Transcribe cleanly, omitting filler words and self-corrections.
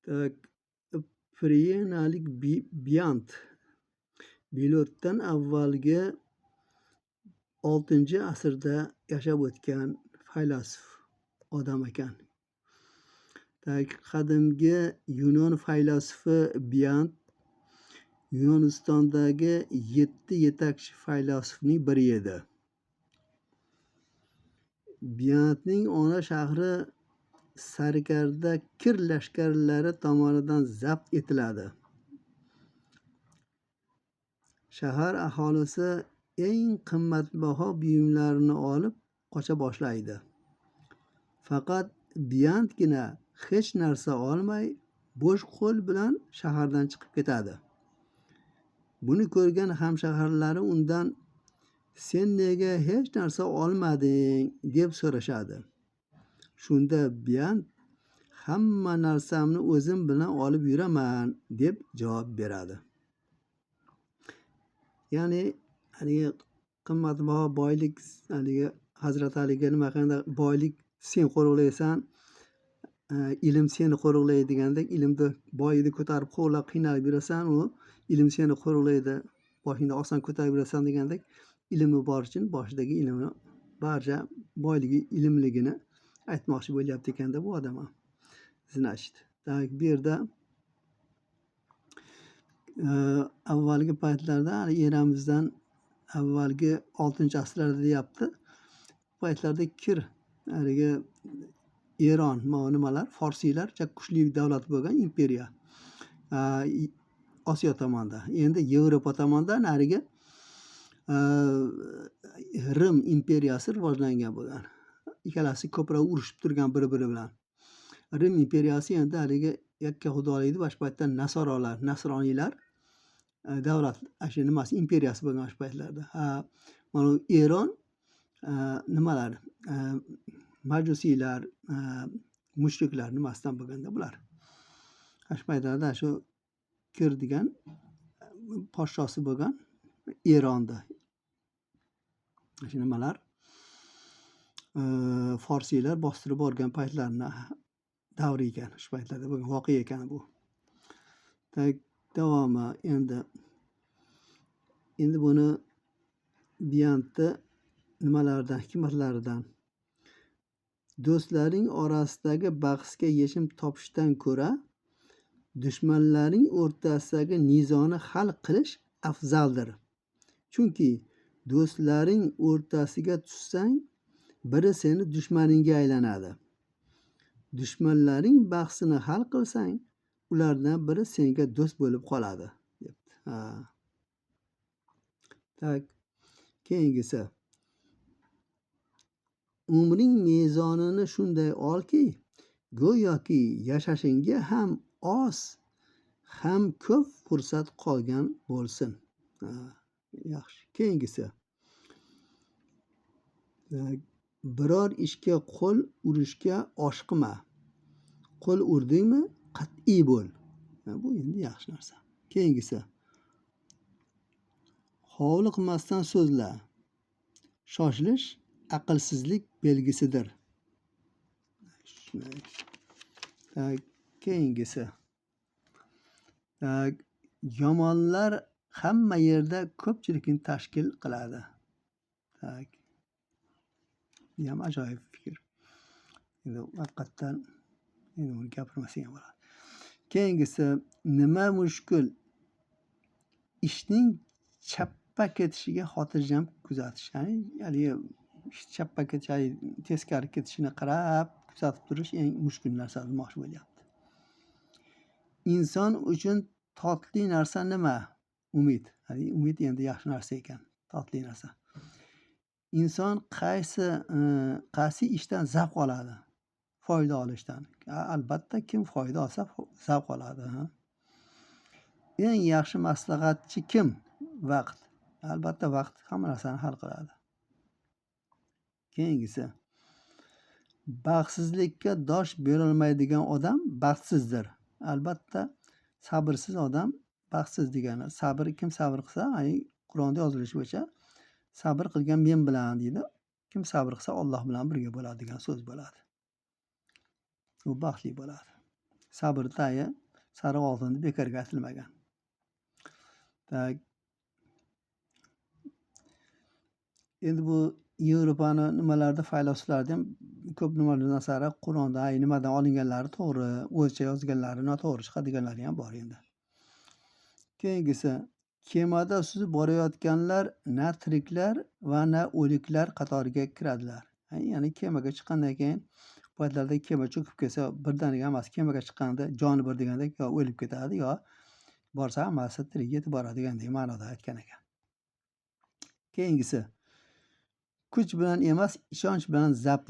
Так, Prienalik Biyant Miloddan avvalgi 6-asrda yashab o'tgan faylasuf odam ekan. Qadimgi Yunon faylasufi Biyant Yunonistondagi 7 yetakchi faylasufning biri edi. Biyantning ona shahri Sarkarda Kir lashkarlari tomonidan zabt etiladi. Shahar aholisi eng qimmatbaho buyumlarini olib qocha boshlaydi. Faqat Biyantgina hech narsa olmay bo'sh qo'l bilan shahardan chiqib ketadi. Buni ko'rgan hamshaharlari undan "Sen nega hech narsa olmading?" deb so'rashadi. Shunda Biyant "Hamma narsamni o'zim bilan olib yuraman" deb javob beradi. Ya'ni qimmatbaho boylik, Hazrat Aliga nima qilganda boylik sen qo'riqlaysan, ilm seni qo'riqlaydi degandek, ilmni boylikni ko'tarib qo'llab qiynalib yurasan, u ilm seni qo'riqlaydi, boshingda oson ko'tarib yurasan degandek, ilmi bor uchun boshidagi ilmni barcha boyligi ilmligini aytmoqchi bo'lyapti ekanda bu odam ham. Значит, bu yerda avvalgi paytlarda eramizdan avvalgi 6-asrlarda deyapti. Paytlarda Kir Eron nimalar forsiylar juda kuchli davlat bo'lgan imperiya. Osiyo tomonda. Endi Yevropa tomonda narigi Rim imperiyasi rivojlangan bo'lgan. Ikkalasi ko'proq urushib turgan bir-biri bilan. Rim imperiyasi endi haligi yakka xudolikni bosh paytda nasroniylar davlat shu nimasi imperiyasi bo'lgan shu paytlarda. Mana Eron nimalar majusiylar, mushriklar nimasidan bo'lganda bular. Shu paytlarda shu Kir degan podshosi bo'lgan Eronda. Shu nimalar forsiylar bostirib borgan paytlarni davri ekan, shu paytlarda bo'lgan voqea ekan bu. Davomi endi buni Biyantni nimalaridan, hikmatlaridan do'stlaring orasidagi bahsga yechim topishdan ko'ra dushmanlaring o'rtasidagi nizoni hal qilish afzaldir. Chunki do'stlaring o'rtasiga tushsang, biri seni dushmaningga aylanadi. Dushmanlaring bahsini hal qilsang, ulardan biri senga do'st bo'lib qoladi, debdi. Keyingisi. Umring mezonini shunday olki, go'yoki yashashingga ham oz, ham ko'p fursat qolgan bo'lsin. Yaxshi. Keyingisi. Biror ishga qo'l urishga oshiqma. Qo'l urdingmi, qat'iy bo'l. Bu endi yaxshi narsa. Keyingisi. Hovliqmasdan so'zla. Shoshilish aqlsizlik belgisidir. Keyingisi. Yomonlar hamma yerda ko'pchilikni tashkil qiladi. Bu ham ajoyib fikr. Endi haqiqatdan uni gapirmasam ham bo'ladi. Keyingisi, nima mushkul? Ishning chappa ketishiga xotirjam kuzatish. Ya'ni chappa ketish, teskari ketishini qarab kuzatib turish eng mushkul narsa demoqchi bo'lyapti. Inson uchun totli narsa nima? Umid. Umid endi yaxshi narsa ekan, totli narsa. Inson qaysi ishdan zavq oladi? Foyda olishdan. Albatta kim foyda olsa zavq oladi. Eng yaxshi maslahatchi kim? Vaqt. Albatta vaqt hamma narsani hal qiladi. Keyingisi. Baxtsizlikka dosh berolmaydigan odam baxtsizdir. Albatta sabrsiz odam baxtsiz degani. Kim sabr qilsa, Qur'onda yozilishicha bo'yicha sabr qilgan men bilan deydi. Kim sabr qilsa Alloh bilan birga bo'ladi degan so'z bo'ladi. U baxtli bo'ladi. sabr tayi sariq oltinni bekorga aytilmagan. Endi bu Yevropani nimalarida faylasuflarida ham ko'p narsalar Qur'ondan nimadan olinganlari to'g'ri, o'zicha yozganlari noto'g'ri chiqadiganlari ham bor endi. Keyingisi, kemada suzib borayotganlar na tiriklar va na o'liklar qatoriga kiradilar. Ya'ni kemaga chiqqandan keyin bu paytlarda kema cho'kib ketsa birdaniga hammasi kemaga chiqqanda joni bir degandek yo o'lib ketadi yo borsa hammasi tirik yetib boradi degandek ma'noda aytgan ekan. Keyingisi, kuch bilan emas, ishonch bilan zabt